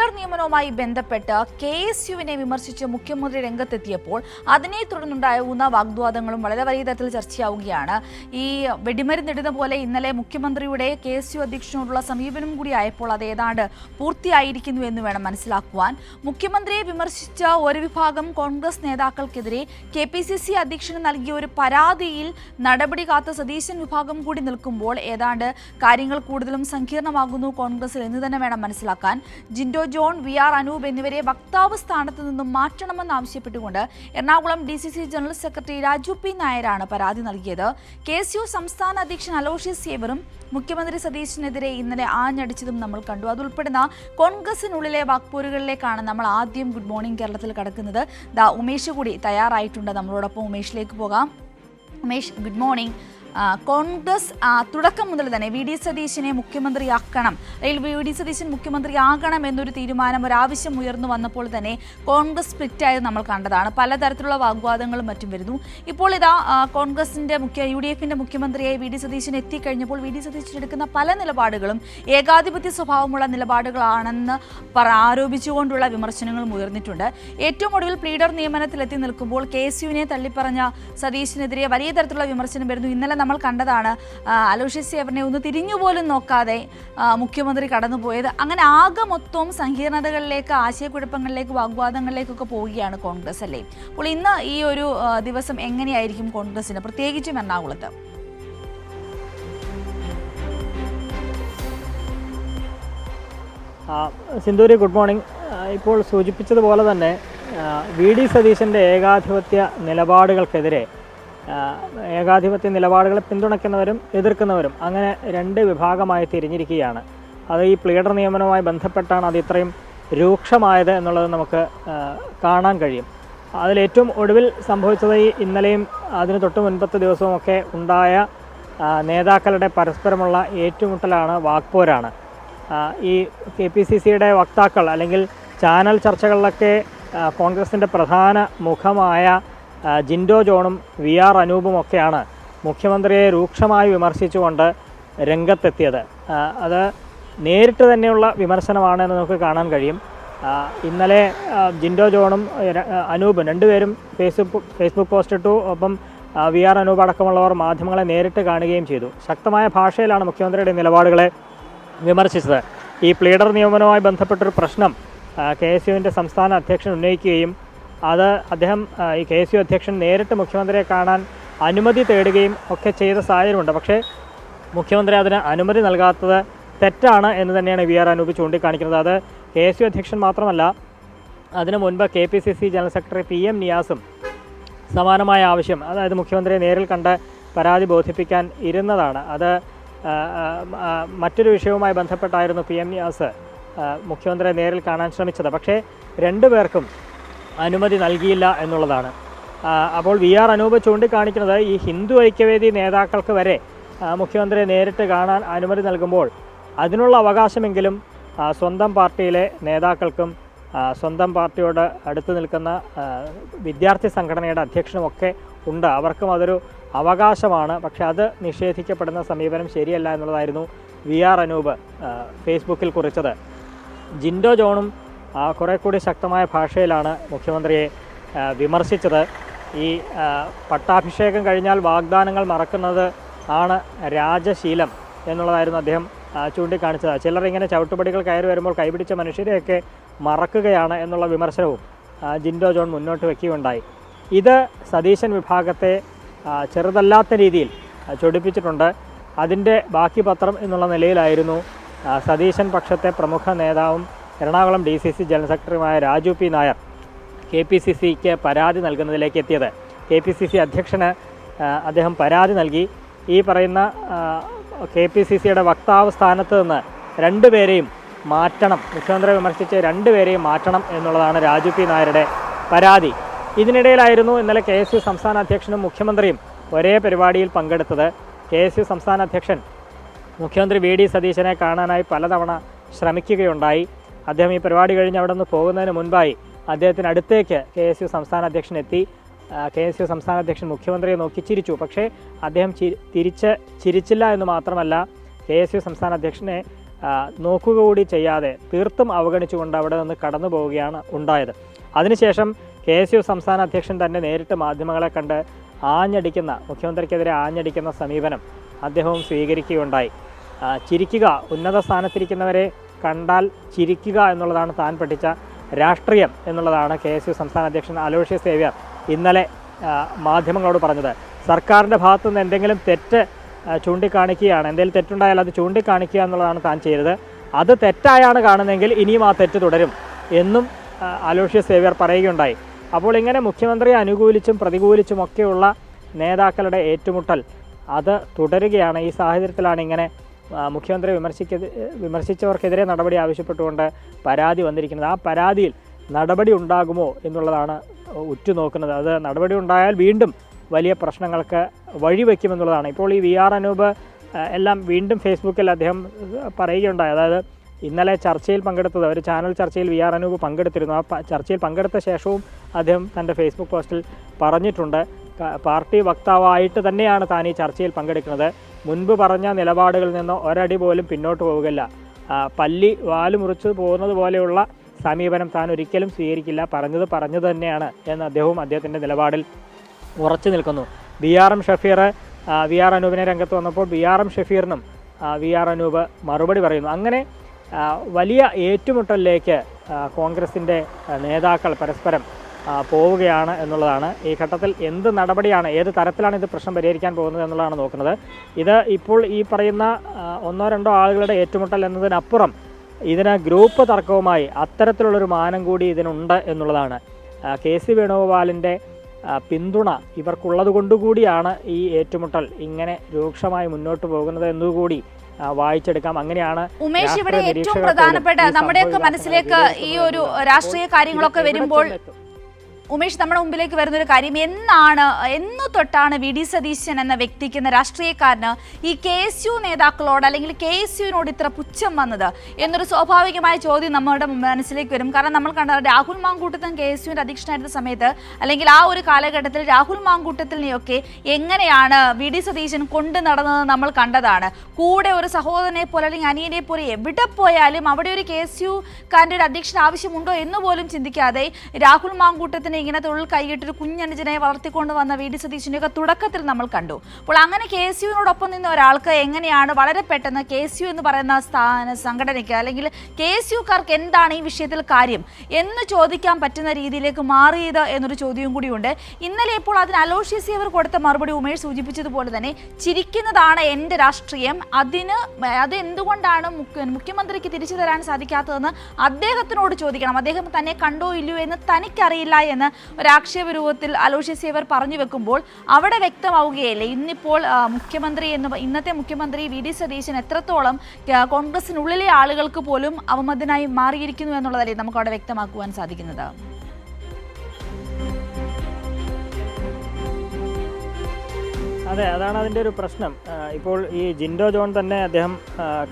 Pleader നിയമനവുമായി ബന്ധപ്പെട്ട് KSUവിനെ വിമർശിച്ച് മുഖ്യമന്ത്രി രംഗത്തെത്തിയപ്പോൾ അതിനെ തുടർന്നുണ്ടാകുന്ന വാഗ്വാദങ്ങളും വളരെ വലിയ തരത്തിൽ ചർച്ചയാവുകയാണ്. ഈ വെടിമരുന്നിടുന്ന പോലെ ഇന്നലെ മുഖ്യമന്ത്രിയുടെ KSU അധ്യക്ഷനോടുള്ള സമീപനം കൂടി ആയപ്പോൾ അത് ഏതാണ്ട് പൂർത്തിയായിരിക്കുന്നു എന്ന് വേണം മനസ്സിലാക്കുവാൻ. മുഖ്യമന്ത്രിയെ വിമർശിച്ച ഒരു വിഭാഗം കോൺഗ്രസ് നേതാക്കൾക്കെതിരെ KPCC അധ്യക്ഷന് നൽകിയ ഒരു പരാതിയിൽ നടപടി കാത്ത സതീശൻ വിഭാഗം കൂടി നിൽക്കുമ്പോൾ ഏതാണ്ട് കാര്യങ്ങൾ കൂടുതലും സങ്കീർണമാകുന്നു കോൺഗ്രസിൽ എന്ന് തന്നെ വേണം മനസ്സിലാക്കാൻ. ജിൻഡോ ജോൺ, VR അനൂപ് എന്നിവരെ വക്താവ് സ്ഥാനത്ത് നിന്നും മാറ്റണമെന്നാവശ്യപ്പെട്ടുകൊണ്ട് Ernakulam DCC general secretary Raju P. നായരാണ് പരാതി നൽകിയത്. KSU സംസ്ഥാന അധ്യക്ഷൻ അലോഷ്യസ് സേവറും മുഖ്യമന്ത്രി സതീശനെതിരെ ഇന്നലെ ആഞ്ഞടിച്ചതും നമ്മൾ കണ്ടു. അതുൾപ്പെടുന്ന കോൺഗ്രസിനുള്ളിലെ വാക്പോരുകളിലേക്കാണ് നമ്മൾ ആദ്യം ഗുഡ് മോർണിംഗ് കേരളത്തിൽ കടക്കുന്നത്. ഉമേഷ് കൂടി തയ്യാറായിട്ടുണ്ട് നമ്മളോടൊപ്പം. ഉമേഷിലേക്ക് പോകാം. Umesh, good morning. കോൺഗ്രസ് തുടക്കം മുതൽ തന്നെ VD സതീശനെ മുഖ്യമന്ത്രിയാക്കണം, അല്ലെങ്കിൽ VD സതീശൻ മുഖ്യമന്ത്രിയാകണം എന്നൊരു തീരുമാനം, ഒരാവശ്യം ഉയർന്നു വന്നപ്പോൾ തന്നെ കോൺഗ്രസ് സ്പ്ലിറ്റായത് നമ്മൾ കണ്ടതാണ്. പലതരത്തിലുള്ള വാഗ്വാദങ്ങളും മറ്റും വരുന്നു. ഇപ്പോൾ ഇതാ കോൺഗ്രസിൻ്റെ UDFിൻ്റെ മുഖ്യമന്ത്രിയായി VD സതീശൻ എത്തിക്കഴിഞ്ഞപ്പോൾ VD സതീശൻ എടുക്കുന്ന പല നിലപാടുകളും ഏകാധിപത്യ സ്വഭാവമുള്ള നിലപാടുകളാണെന്ന് ആരോപിച്ചുകൊണ്ടുള്ള വിമർശനങ്ങളും ഉയർന്നിട്ടുണ്ട്. ഏറ്റവും ഒടുവിൽ പ്ലീഡർ നിയമനത്തിലെത്തി നിൽക്കുമ്പോൾ KSUവിനെ തള്ളിപ്പറഞ്ഞ സതീശനെതിരെ വലിയ തരത്തിലുള്ള വിമർശനം വരുന്നു. ഇന്നലെ നമ്മൾ കണ്ടതാണ് അലോഷ്യസ് സേവറിനെ ഒന്ന് തിരിഞ്ഞുപോലും നോക്കാതെ മുഖ്യമന്ത്രി കടന്നുപോയത്. അങ്ങനെ ആകെ മൊത്തവും സങ്കീർണതകളിലേക്ക്, ആശയക്കുഴപ്പങ്ങളിലേക്ക്, വാഗ്വാദങ്ങളിലേക്കൊക്കെ പോവുകയാണ് കോൺഗ്രസ് അല്ലേ? അപ്പോൾ ഇന്ന് ഈ ഒരു ദിവസം എങ്ങനെയായിരിക്കും കോൺഗ്രസിന്, പ്രത്യേകിച്ചും എറണാകുളത്ത്? Sindhuri, good morning. ഇപ്പോൾ സൂചിപ്പിച്ചതുപോലെ തന്നെ VD സതീശൻ്റെ ഏകാധിപത്യ നിലപാടുകൾക്കെതിരെ, ഏകാധിപത്യ നിലപാടുകളെ പിന്തുണയ്ക്കുന്നവരും എതിർക്കുന്നവരും അങ്ങനെ രണ്ട് വിഭാഗമായി തിരിഞ്ഞിരിക്കുകയാണ്. അത് ഈ പ്ലീഡർ നിയമനവുമായി ബന്ധപ്പെട്ടാണ് അത് ഇത്രയും രൂക്ഷമായത് എന്നുള്ളത് നമുക്ക് കാണാൻ കഴിയും. അതിലേറ്റവും ഒടുവിൽ സംഭവിച്ചത് ഈ ഇന്നലെയും അതിന് തൊട്ട് മുൻപത്തെ ദിവസവുമൊക്കെ ഉണ്ടായ നേതാക്കളുടെ പരസ്പരമുള്ള ഏറ്റുമുട്ടലാണ്, വാക്പോരാണ്. ഈ KPCCയുടെ വക്താക്കൾ അല്ലെങ്കിൽ ചാനൽ ചർച്ചകളിലൊക്കെ കോൺഗ്രസിൻ്റെ പ്രധാന മുഖമായ ജിൻഡോ ജോണും VR അനൂപും ഒക്കെയാണ് മുഖ്യമന്ത്രിയെ രൂക്ഷമായി വിമർശിച്ചുകൊണ്ട് രംഗത്തെത്തിയത്. അത് നേരിട്ട് തന്നെയുള്ള വിമർശനമാണ് എന്ന് നമുക്ക് കാണാൻ കഴിയും. ഇന്നലെ ജിൻഡോ ജോണും അനൂപും രണ്ടുപേരും ഫേസ്ബുക്ക് പോസ്റ്റ് ഇട്ടു. ഒപ്പം VR അനൂപ് അടക്കമുള്ളവർ മാധ്യമങ്ങളെ നേരിട്ട് കാണുകയും ചെയ്തു. ശക്തമായ ഭാഷയിലാണ് മുഖ്യമന്ത്രിയുടെ നിലപാടുകളെ വിമർശിച്ചത്. ഈ പ്ലീഡർ നിയമനവുമായി ബന്ധപ്പെട്ടൊരു പ്രശ്നം KSUവിൻ്റെ സംസ്ഥാന അധ്യക്ഷൻ ഉന്നയിക്കുകയും അത് അദ്ദേഹം ഈ KSU അധ്യക്ഷൻ നേരിട്ട് മുഖ്യമന്ത്രിയെ കാണാൻ അനുമതി തേടുകയും ഒക്കെ ചെയ്ത സാഹചര്യമുണ്ട്. പക്ഷേ മുഖ്യമന്ത്രി അതിന് അനുമതി നൽകാത്തത് തെറ്റാണ് എന്ന് തന്നെയാണ് VR അനൂപ് ചൂണ്ടിക്കാണിക്കുന്നത്. അത് KSU അധ്യക്ഷൻ മാത്രമല്ല, അതിനു മുൻപ് KPCC ജനറൽ സെക്രട്ടറി PM നിയാസും സമാനമായ ആവശ്യം, അതായത് മുഖ്യമന്ത്രിയെ നേരിൽ കണ്ട് പരാതി ബോധിപ്പിക്കാൻ ഇരുന്നതാണ്. അത് മറ്റൊരു വിഷയവുമായി ബന്ധപ്പെട്ടായിരുന്നു PM നിയാസ് മുഖ്യമന്ത്രിയെ നേരിൽ കാണാൻ ശ്രമിച്ചത്. പക്ഷേ രണ്ടുപേർക്കും അനുമതി നൽകിയില്ല എന്നുള്ളതാണ്. അപ്പോൾ VR അനൂപ് ചൂണ്ടിക്കാണിക്കുന്നത് ഈ ഹിന്ദു ഐക്യവേദി നേതാക്കൾക്ക് വരെ മുഖ്യമന്ത്രിയെ നേരിട്ട് കാണാൻ അനുമതി നൽകുമ്പോൾ അതിനുള്ള അവകാശമെങ്കിലും സ്വന്തം പാർട്ടിയിലെ നേതാക്കൾക്കും സ്വന്തം പാർട്ടിയോട് അടുത്ത് നിൽക്കുന്ന വിദ്യാർത്ഥി സംഘടനയുടെ അധ്യക്ഷനുമൊക്കെ ഉണ്ട്. അവർക്കും അതൊരു അവകാശമാണ്. പക്ഷേ അത് നിഷേധിക്കപ്പെടുന്ന സമീപനം ശരിയല്ല എന്നുള്ളതായിരുന്നു VR അനൂപ് ഫേസ്ബുക്കിൽ കുറിച്ചത്. ജിൻഡോ ജോണും കുറേ കൂടി ശക്തമായ ഭാഷയിലാണ് മുഖ്യമന്ത്രിയെ വിമർശിച്ചത്. ഈ പട്ടാഭിഷേകം കഴിഞ്ഞാൽ വാഗ്ദാനങ്ങൾ മറക്കുന്നത് ആണ് രാജശീലം എന്നുള്ളതായിരുന്നു അദ്ദേഹം ചൂണ്ടിക്കാണിച്ചത്. ചിലർ ഇങ്ങനെ ചവിട്ടുപടികൾ കയറി വരുമ്പോൾ കൈപിടിച്ച മനുഷ്യരെയൊക്കെ മറക്കുകയാണ് എന്നുള്ള വിമർശനവും ജിൻഡോ ജോൺ മുന്നോട്ട് വയ്ക്കുകയുണ്ടായി. ഇത് സതീശൻ വിഭാഗത്തെ ചെറുതല്ലാത്ത രീതിയിൽ ചൊടിപ്പിച്ചിട്ടുണ്ട്. അതിൻ്റെ ബാക്കി പത്രം എന്നുള്ള നിലയിലായിരുന്നു സതീശൻ പക്ഷത്തെ പ്രമുഖ നേതാവും എറണാകുളം DCC ജനറൽ സെക്രട്ടറിയുമായ രാജു P. നായർ KPCCക്ക് പരാതി നൽകുന്നതിലേക്ക് എത്തിയത്. KPCC അധ്യക്ഷന് അദ്ദേഹം പരാതി നൽകി. ഈ പറയുന്ന KPCCയുടെ വക്താവ് സ്ഥാനത്ത് നിന്ന് രണ്ടുപേരെയും മാറ്റണം, മുഖ്യമന്ത്രിയെ വിമർശിച്ച് രണ്ടുപേരെയും മാറ്റണം എന്നുള്ളതാണ് രാജു P. നായരുടെ പരാതി. ഇതിനിടയിലായിരുന്നു ഇന്നലെ KSU സംസ്ഥാന അധ്യക്ഷനും മുഖ്യമന്ത്രിയും ഒരേ പരിപാടിയിൽ പങ്കെടുത്തത്. KSU സംസ്ഥാന അധ്യക്ഷൻ മുഖ്യമന്ത്രി VD സതീശനെ കാണാനായി പലതവണ ശ്രമിക്കുകയുണ്ടായി. അദ്ദേഹം ഈ പരിപാടി കഴിഞ്ഞ് അവിടെ നിന്ന് പോകുന്നതിന് മുൻപായി അദ്ദേഹത്തിനടുത്തേക്ക് KSU സംസ്ഥാന അധ്യക്ഷൻ എത്തി. KSU സംസ്ഥാന അധ്യക്ഷൻ മുഖ്യമന്ത്രിയെ നോക്കി ചിരിച്ചു. പക്ഷേ അദ്ദേഹം ചിരിച്ചില്ല എന്ന് മാത്രമല്ല, KSU സംസ്ഥാന അധ്യക്ഷനെ നോക്കുക കൂടി ചെയ്യാതെ തീർത്തും അവഗണിച്ചുകൊണ്ട് അവിടെ നിന്ന് കടന്നു പോവുകയാണ് ഉണ്ടായത്. അതിനുശേഷം KSU സംസ്ഥാന അധ്യക്ഷൻ തന്നെ നേരിട്ട് മാധ്യമങ്ങളെ കണ്ട് മുഖ്യമന്ത്രിക്കെതിരെ ആഞ്ഞടിക്കുന്ന സമീപനം അദ്ദേഹവും സ്വീകരിക്കുകയുണ്ടായി. ചിരിക്കുക, ഉന്നത സ്ഥാനത്തിരിക്കുന്നവരെ കണ്ടാൽ ചിരിക്കുക എന്നുള്ളതാണ് താൻ പഠിച്ച രാഷ്ട്രീയം എന്നുള്ളതാണ് KSU സംസ്ഥാന അധ്യക്ഷൻ അലോഷ്യസ് സേവ്യർ ഇന്നലെ മാധ്യമങ്ങളോട് പറഞ്ഞത്. സർക്കാരിൻ്റെ ഭാഗത്തുനിന്ന് എന്തെങ്കിലും തെറ്റ് ചൂണ്ടിക്കാണിക്കുകയാണ്, എന്തെങ്കിലും തെറ്റുണ്ടായാൽ അത് ചൂണ്ടിക്കാണിക്കുക എന്നുള്ളതാണ് താൻ ചെയ്തത്. അത് തെറ്റായാണ് കാണുന്നതെങ്കിൽ ഇനിയും ആ തെറ്റ് തുടരും എന്നും അലോഷ്യസ് സേവ്യർ പറയുകയുണ്ടായി. അപ്പോൾ ഇങ്ങനെ മുഖ്യമന്ത്രിയെ അനുകൂലിച്ചും പ്രതികൂലിച്ചുമൊക്കെയുള്ള നേതാക്കളുടെ ഏറ്റുമുട്ടൽ അത് തുടരുകയാണ്. ഈ സാഹചര്യത്തിലാണ് ഇങ്ങനെ മുഖ്യമന്ത്രി വിമർശിച്ചവർക്കെതിരെ നടപടി ആവശ്യപ്പെട്ടുകൊണ്ട് പരാതി വന്നിരിക്കുന്നത്. ആ പരാതിയിൽ നടപടി ഉണ്ടാകുമോ എന്നുള്ളതാണ് ഉറ്റുനോക്കുന്നത്. അത് നടപടി ഉണ്ടായാൽ വീണ്ടും വലിയ പ്രശ്നങ്ങൾക്ക് വഴിവെക്കുമെന്നുള്ളതാണ്. ഇപ്പോൾ ഈ VR അനൂപ് എല്ലാം വീണ്ടും ഫേസ്ബുക്കിൽ അദ്ദേഹം പറയുകയുണ്ടായി. അതായത് ഇന്നലെ ചർച്ചയിൽ പങ്കെടുത്തത്, ഒരു ചാനൽ ചർച്ചയിൽ VR അനൂപ് പങ്കെടുത്തിരുന്നു. ആ ചർച്ചയിൽ പങ്കെടുത്ത ശേഷവും അദ്ദേഹം തൻ്റെ ഫേസ്ബുക്ക് പോസ്റ്റിൽ പറഞ്ഞിട്ടുണ്ട്, പാർട്ടി വക്താവായിട്ട് തന്നെയാണ് താൻ ഈ ചർച്ചയിൽ പങ്കെടുക്കുന്നത്. മുൻപ് പറഞ്ഞ നിലപാടുകളിൽ നിന്ന് ഒരടി പോലും പിന്നോട്ട് പോവുകയില്ല. പല്ലി വാല് മുറിച്ച് പോകുന്നത് പോലെയുള്ള സമീപനം താൻ ഒരിക്കലും സ്വീകരിക്കില്ല. പറഞ്ഞത് തന്നെയാണ് എന്ന് അദ്ദേഹത്തിൻ്റെ നിലപാടിൽ ഉറച്ചു നിൽക്കുന്നു. BRM ഷഫീർ VR അനൂപിനെ രംഗത്ത് വന്നപ്പോൾ BRM ഷഫീറിനും VR അനൂപ് മറുപടി പറയുന്നു. അങ്ങനെ വലിയ ഏറ്റുമുട്ടലിലേക്ക് കോൺഗ്രസിൻ്റെ നേതാക്കൾ പരസ്പരം പോവുകയാണ് എന്നുള്ളതാണ്. ഈ ഘട്ടത്തിൽ എന്ത് നടപടിയാണ്, ഏത് തരത്തിലാണ് ഇത് പ്രശ്നം പരിഹരിക്കാൻ പോകുന്നത് എന്നുള്ളതാണ് നോക്കുന്നത്. ഇത് ഇപ്പോൾ ഈ പറയുന്ന 1-2 ആളുകളുടെ ഏറ്റുമുട്ടൽ എന്നതിനപ്പുറം ഇതിന് ഗ്രൂപ്പ് തർക്കവുമായി അത്തരത്തിലുള്ളൊരു മാനം കൂടി ഇതിനുണ്ട് എന്നുള്ളതാണ്. KC വേണുഗോപാലിൻ്റെ പിന്തുണ ഇവർക്കുള്ളത് കൊണ്ടുകൂടിയാണ് ഈ ഏറ്റുമുട്ടൽ ഇങ്ങനെ രൂക്ഷമായി മുന്നോട്ട് പോകുന്നത് എന്നുകൂടി വായിച്ചെടുക്കാം. അങ്ങനെയാണ് ഉമേഷ് ഇവിടെ ഏറ്റവും പ്രധാനപ്പെട്ട നമ്മുടെയൊക്കെ മനസ്സിലേക്ക് ഈ ഒരു രാഷ്ട്രീയ കാര്യങ്ങളൊക്കെ വരുമ്പോൾ ഉമേഷ് നമ്മുടെ മുമ്പിലേക്ക് വരുന്നൊരു കാര്യം, എന്ന് തൊട്ടാണ് VD സതീശൻ എന്ന വ്യക്തിക്ക്, എന്ന രാഷ്ട്രീയക്കാരന് ഈ KSU നേതാക്കളോട് അല്ലെങ്കിൽ KSUവിനോട് ഇത്ര പുച്ഛം വന്നത് എന്നൊരു സ്വാഭാവികമായ ചോദ്യം നമ്മുടെ മനസ്സിലേക്ക് വരും. കാരണം നമ്മൾ കണ്ട രാഹുൽ മാങ്കൂട്ടത്തിൽ KSUവിൻ്റെ അധ്യക്ഷനായിരുന്ന സമയത്ത് അല്ലെങ്കിൽ ആ ഒരു കാലഘട്ടത്തിൽ രാഹുൽ മാങ്കൂട്ടത്തിനെയൊക്കെ എങ്ങനെയാണ് VD സതീശൻ കൊണ്ടു നടന്നത് നമ്മൾ കണ്ടതാണ്. കൂടെ ഒരു സഹോദരനെ പോലെ അല്ലെങ്കിൽ അനിയനെ പോലെ എവിടെ പോയാലും അവിടെ ഒരു KSUക്കാരൻ്റെ ഒരു അധ്യക്ഷൻ ആവശ്യമുണ്ടോ എന്ന് പോലും ചിന്തിക്കാതെ രാഹുൽ മാങ്കൂട്ടത്തിന് ഇങ്ങനെ തൊഴിൽ കൈയിട്ടൊരു കുഞ്ഞനുജനെ വളർത്തിക്കൊണ്ട് വന്ന VD സതീശനെയൊക്കെ തുടക്കത്തിൽ നമ്മൾ കണ്ടു. അപ്പോൾ അങ്ങനെ KSUവിനോടൊപ്പം നിന്ന ഒരാൾക്ക് എങ്ങനെയാണ് വളരെ പെട്ടെന്ന് KSU എന്ന് പറയുന്ന സംഘടനയ്ക്ക് അല്ലെങ്കിൽ KSUക്കാർക്ക് എന്താണ് ഈ വിഷയത്തിൽ കാര്യം എന്ന് ചോദിക്കാൻ പറ്റുന്ന രീതിയിലേക്ക് മാറിയത് എന്നൊരു ചോദ്യവും കൂടിയുണ്ട്. ഇന്നലെ ഇപ്പോൾ അതിന് അലോഷ്യസ് സേവ്യർ കൊടുത്ത മറുപടി ഉമേഷ് സൂചിപ്പിച്ചതുപോലെ തന്നെ ചിരിക്കുന്നതാണ് എൻ്റെ രാഷ്ട്രീയം, അത് എന്തുകൊണ്ടാണ് മുഖ്യമന്ത്രിക്ക് തിരിച്ചു തരാൻ സാധിക്കാത്തതെന്ന് അദ്ദേഹത്തിനോട് ചോദിക്കണം, അദ്ദേഹം തന്നെ കണ്ടോ ഇല്ലയോ എന്ന് തനിക്കറിയില്ല എന്ന് ഒരാക്ഷേപ രൂപത്തിൽ അലോഷ്യസ് സേവ്യർ പറഞ്ഞു വെക്കുമ്പോൾ അവിടെ വ്യക്തമാവുകയല്ലേ ഇന്നിപ്പോൾ ഇന്നത്തെ മുഖ്യമന്ത്രി VD സതീശൻ എത്രത്തോളം കോൺഗ്രസിനുള്ളിലെ ആളുകൾക്ക് പോലും അവമതനായി മാറിയിരിക്കുന്നു എന്നുള്ളതല്ലേ നമുക്ക് അവിടെ വ്യക്തമാക്കുവാൻ സാധിക്കുന്നത്. അതെ, അതാണ് അതിൻ്റെ ഒരു പ്രശ്നം. ഇപ്പോൾ ഈ ജിൻഡോ ജോൺ തന്നെ അദ്ദേഹം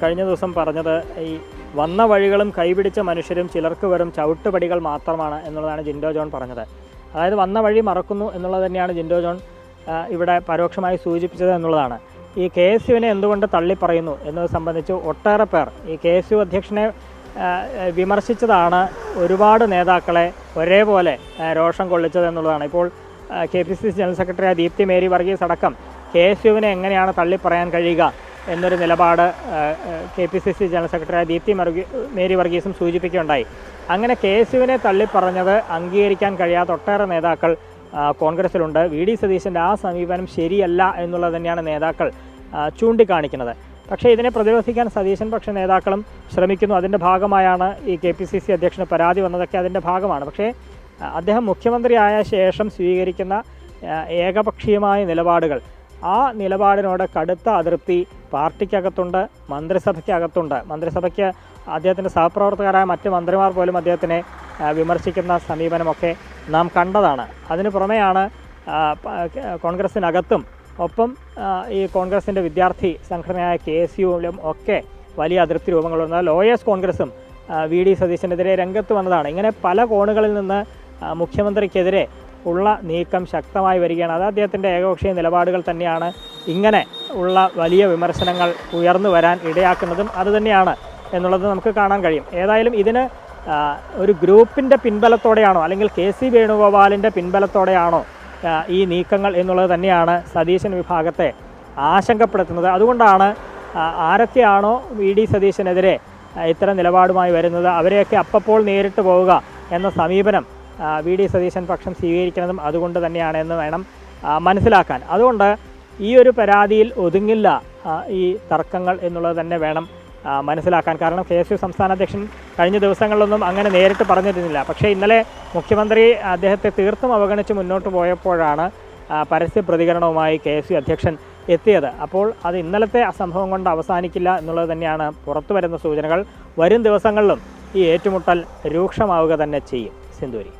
കഴിഞ്ഞ ദിവസം പറഞ്ഞത്, ഈ വന്ന വഴികളും കൈപിടിച്ച മനുഷ്യരും ചിലർക്ക് വെറും ചവിട്ടുപടികൾ മാത്രമാണ് എന്നുള്ളതാണ് ജിൻഡോ ജോൺ പറഞ്ഞത്. അതായത് വന്ന വഴി മറക്കുന്നു എന്നുള്ളത് തന്നെയാണ് ജിൻഡോ ജോൺ ഇവിടെ പരോക്ഷമായി സൂചിപ്പിച്ചത് എന്നുള്ളതാണ്. ഈ KSUവിനെ എന്തുകൊണ്ട് തള്ളിപ്പറയുന്നു എന്നത് സംബന്ധിച്ച് ഒട്ടേറെ പേർ ഈ KSU അധ്യക്ഷനെ വിമർശിച്ചതാണ് ഒരുപാട് നേതാക്കളെ ഒരേപോലെ രോഷം കൊള്ളിച്ചത് എന്നുള്ളതാണ്. ഇപ്പോൾ KPCC general secretary Deepthi Mary Varghese അടക്കം KSUവിനെ എങ്ങനെയാണ് തള്ളിപ്പറയാൻ കഴിയുക എന്നൊരു നിലപാട് KPCC general secretary Deepthi Mary വർഗീസും സൂചിപ്പിക്കുകയുണ്ടായി. അങ്ങനെ KSUവിനെ തള്ളിപ്പറഞ്ഞത് അംഗീകരിക്കാൻ കഴിയാത്ത ഒട്ടേറെ നേതാക്കൾ കോൺഗ്രസിലുണ്ട്. VD സതീശൻ്റെ ആ സമീപനം ശരിയല്ല എന്നുള്ളത് തന്നെയാണ് നേതാക്കൾ ചൂണ്ടിക്കാണിക്കുന്നത്. പക്ഷേ ഇതിനെ പ്രതിരോധിക്കാൻ സതീശൻ പക്ഷേ നേതാക്കളും ശ്രമിക്കുന്നു. അതിൻ്റെ ഭാഗമായാണ് ഈ KPCC അധ്യക്ഷന് പരാതി വന്നതൊക്കെ അതിൻ്റെ ഭാഗമാണ്. പക്ഷേ അദ്ദേഹം മുഖ്യമന്ത്രിയായ ശേഷം സ്വീകരിക്കുന്ന ഏകപക്ഷീയമായ നിലപാടുകൾ, ആ നിലപാടിനോട് കടുത്ത അതൃപ്തി പാർട്ടിക്കകത്തുണ്ട്, മന്ത്രിസഭയ്ക്കകത്തുണ്ട്. മന്ത്രിസഭയ്ക്ക് അദ്ദേഹത്തിൻ്റെ സഹപ്രവർത്തകരായ മറ്റ് മന്ത്രിമാർ പോലും അദ്ദേഹത്തിനെ വിമർശിക്കുന്ന സമീപനമൊക്കെ നാം കണ്ടതാണ്. അതിനു പുറമെയാണ് കോൺഗ്രസിനകത്തും ഒപ്പം ഈ കോൺഗ്രസിൻ്റെ വിദ്യാർത്ഥി സംഘടനയായ KSUവിലും ഒക്കെ വലിയ അതിർത്തി രൂപങ്ങളുണ്ട്. ലോയേഴ്സ് കോൺഗ്രസും VD സതീശനെതിരെ രംഗത്ത് വന്നതാണ്. ഇങ്ങനെ പല കോണുകളിൽ നിന്ന് മുഖ്യമന്ത്രിക്കെതിരെ ഉള്ള നീക്കം ശക്തമായി വരികയാണ്. അത് അദ്ദേഹത്തിൻ്റെ ഏകപക്ഷീയ നിലപാടുകൾ തന്നെയാണ് ഇങ്ങനെ ഉള്ള വലിയ വിമർശനങ്ങൾ ഉയർന്നു വരാൻ ഇടയാക്കുന്നതും അതുതന്നെയാണ് എന്നുള്ളത് നമുക്ക് കാണാൻ കഴിയും. ഏതായാലും ഇതിന് ഒരു ഗ്രൂപ്പിൻ്റെ പിൻബലത്തോടെയാണോ അല്ലെങ്കിൽ KC വേണുഗോപാലിൻ്റെ പിൻബലത്തോടെയാണോ ഈ നീക്കങ്ങൾ എന്നുള്ളത് തന്നെയാണ് സതീശൻ വിഭാഗത്തെ ആശങ്കപ്പെടുത്തുന്നത്. അതുകൊണ്ടാണ് ആരൊക്കെയാണോ VD സതീശനെതിരെ ഇത്തരം നിലപാടുമായി വരുന്നത് അവരെയൊക്കെ അപ്പോൾ നേരിട്ട് പോവുക എന്ന സമീപനം VD സതീശൻ പക്ഷം സ്വീകരിക്കുന്നതും അതുകൊണ്ട് തന്നെയാണ് എന്ന് വേണം മനസ്സിലാക്കാൻ. അതുകൊണ്ട് ഈ ഒരു പരാതിയിൽ ഒതുങ്ങില്ല ഈ തർക്കങ്ങൾ എന്നുള്ളത് തന്നെ വേണം മനസ്സിലാക്കാൻ. കാരണം KSU സംസ്ഥാന അധ്യക്ഷൻ കഴിഞ്ഞ ദിവസങ്ങളിലൊന്നും അങ്ങനെ നേരിട്ട് പറഞ്ഞിരുന്നില്ല. പക്ഷേ ഇന്നലെ മുഖ്യമന്ത്രി അദ്ദേഹത്തെ തീർത്തും അവഗണിച്ച് മുന്നോട്ട് പോയപ്പോഴാണ് പരസ്യ പ്രതികരണവുമായി KSU അധ്യക്ഷൻ എത്തിയത്. അപ്പോൾ അത് ഇന്നലത്തെ സംഭവം കൊണ്ട് അവസാനിക്കില്ല എന്നുള്ളത് തന്നെയാണ് പുറത്തു വരുന്ന സൂചനകൾ. വരും ദിവസങ്ങളിലും ഈ ഏറ്റുമുട്ടൽ രൂക്ഷമാവുക തന്നെ ചെയ്യും. സിന്ധൂരി.